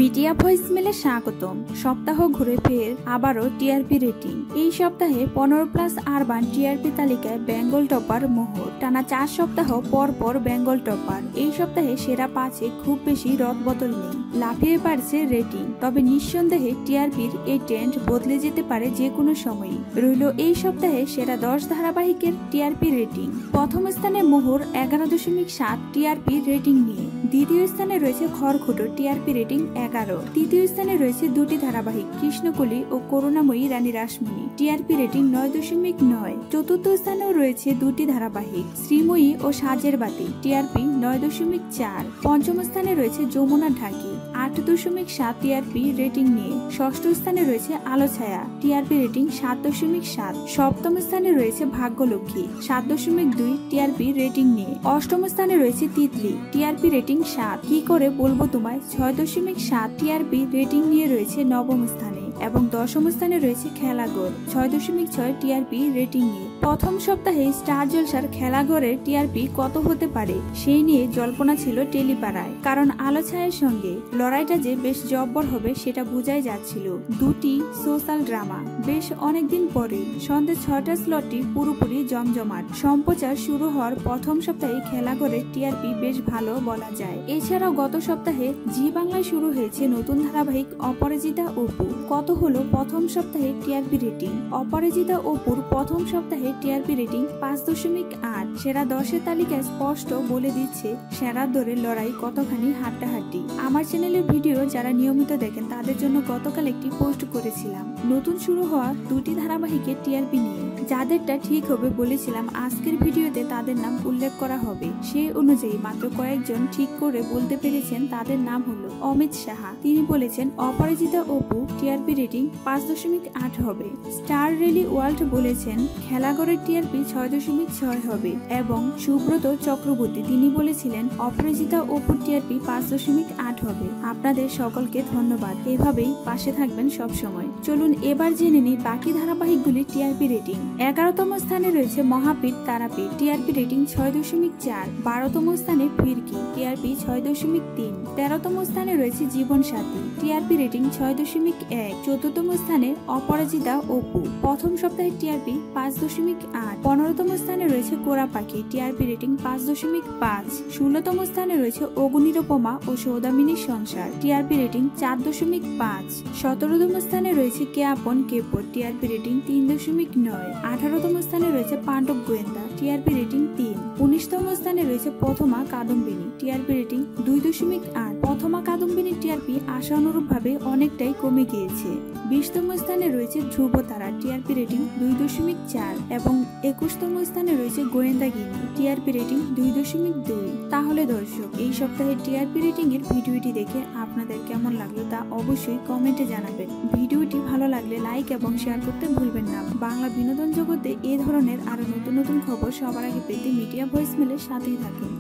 Media ভয়েসমেলে স্বাগতম। সপ্তাহ ঘুরে ফের আবারও টিআরপি রেটিং। এই সপ্তাহে 15+ আরবান টিআরপি তালিকায় বেঙ্গল টপার মোহর। টানা 4 সপ্তাহ পর পর বেঙ্গল টপার। এই সপ্তাহে সেরা 5-এ খুব বেশি রদবদল নেই, লাফিয়ে পারছে রেটিং। তবে নিঃসন্দেহে টিআরপির এই ট্রেন্ড বদলে যেতে পারে যে কোনো সময়ই। রইল এই সপ্তাহে সেরা 10 ধারাবাহিকের টিআরপি রেটিং। প্রথম স্থানে মোহর 11.7 টিআরপি রেটিং নিয়ে। দ্বিতীয় স্থানে রয়েছে খড়খুটো টিআরপি রেটিং 11। তৃতীয় স্থানে রয়েছে দুটি ধারাবাহিক কৃষ্ণকলি ও করুণাময়ী রানী রাসমণি টিআরপি রেটিং 9.9। চতুর্থ স্থানেও রয়েছে দুটি ধারাবাহিক শ্রীময়ী ও সাজের বাতি টিআরপি 9.4। পঞ্চম স্থানে রয়েছে যমুনা ঢাকি 8.7 টিআরপি রেটিং নিয়ে। ষষ্ঠ স্থানে রয়েছে আলো ছায়া টিআরপি রেটিং 7.7। সপ্তম স্থানে রয়েছে ভাগ্যলক্ষ্মী 7.2 টিআরপি রেটিং নিয়ে। অষ্টম স্থানে রয়েছে তিতলি টিআরপি রেটিং 7। কি করে বলবো তোমায় 6.7 টিআরপি রেটিং নিয়ে রয়েছে নবম স্থানে। এবং দশম স্থানে রয়েছে খেলাঘর 6.6 টিআরপি রেটিং নিয়ে। প্রথম সপ্তাহে স্টার জলসার খেলাঘরের টিআরপি কত হতে পারে সেই নিয়ে জল্পনা ছিল টেলিপাড়ায়। কারণ আলো ছায়ার সঙ্গে লড়াইটা যে বেশ জব্বর হবে সেটা বোঝাই যাচ্ছিল। দুটি সোশ্যাল ড্রামা বেশ অনেকদিন পরে সন্ধ্যে 6টা স্লটটি পুরোপুরি জমজমাট। সম্প্রচার শুরু হওয়ার প্রথম সপ্তাহে খেলাঘরের টিআরপি বেশ ভালো বলা যায়। এছাড়াও গত সপ্তাহে জি বাংলায় শুরু হয়েছে নতুন ধারাবাহিক অপরাজিতা অপু। কত হলো প্রথম সপ্তাহে টিআরপি রেটিং। অপরাজিতা অপুর প্রথম সপ্তাহে টিআরপি রেটিং 5.8। সেরা 10-এর তালিকায় স্পষ্ট বলে দিচ্ছে সেরা দরের লড়াই কতখানি হাড্ডাহাড্ডি। আমার চ্যানেলের ভিডিও যারা নিয়মিত দেখেন তাদের জন্য গতকাল একটি পোস্ট করেছিলাম নতুন শুরু হওয়া দুটি ধারাবাহিকের টিআরপি নিয়ে। যাদেরটা ঠিক হবে বলেছিলাম আজকের ভিডিওতে তাদের নাম উল্লেখ করা হবে। সেই অনুযায়ী মাত্র কয়েকজন ঠিক করে বলতে পেরেছেন। তাদের নাম হলো অমিত সাহা। তিনি বলেছেন অপরাজিতা অপু টিআরপি রেটিং 5.8 হবে। স্টার রেলি ওয়ার্ল্ড বলেছেন খেলাঘরের টিআরপি 6.6 হবে। এবং সুব্রত চক্রবর্তী তিনি বলেছিলেন অপরাজিতা অপুর টিআরপি 5.8 হবে। আপনাদের সকলকে ধন্যবাদ। এভাবেই পাশে থাকবেন সব সময়। চলুন এবার জেনে নিই বাকি ধারাবাহিকগুলির টিআরপি রেটিং। 11তম স্থানে রয়েছে মহাপীর তারাপীঠ টিআরপি রেটিং 6.4। 12তম স্থানে ফিরকি টিআরপি 6.3। 13তম স্থানে রয়েছে জীবন সাথী টিআরপি রেটিং 6.1। 14তম স্থানে অপরাজিতা অপু প্রথম সপ্তাহের টিআরপি 5.8। 15তম স্থানে রয়েছে কোরা পাখি টিআরপি রেটিং 5.5। 16তম স্থানে রয়েছে অগ্নিরূপমা ও সৌদামিনীর সংসার টিআরপি রেটিং 4.5। 17তম স্থানে রয়েছে কে আপন কে পর টিআরপি রেটিং 3.9। 18তম স্থানে রয়েছে পাণ্ডব গোয়েন্দা টিআরপি রেটিং 3। 19তম স্থানে রয়েছে প্রথমা কাদম্বিনী টিআরপি রেটিং 2.8। প্রথমা কাদম্বিনীর টিআরপি আশানুরূপ ভাবে অনেকটাই কমে গিয়েছে। 20তম স্থানে রয়েছে ধ্রুবতারা টিআরপি রেটিং 2.4। এবং 21তম স্থানে রয়েছে গোয়েন্দাগিনী টিআরপি রেটিং 2.2। তাহলে দর্শক এই সপ্তাহের টিআরপি রেটিং এর ভিডিওটি দেখে আপনাদের কেমন লাগলো তা অবশ্যই কমেন্টে জানাবেন। ভিডিওটি ভালো লাগলে লাইক এবং শেয়ার করতে ভুলবেন না। বাংলা বিনোদন জগতে এ ধরনের আরো নতুন নতুন খবর সবার আগে পেতে মিডিয়া ভয়েসমেলের সাথেই থাকুন।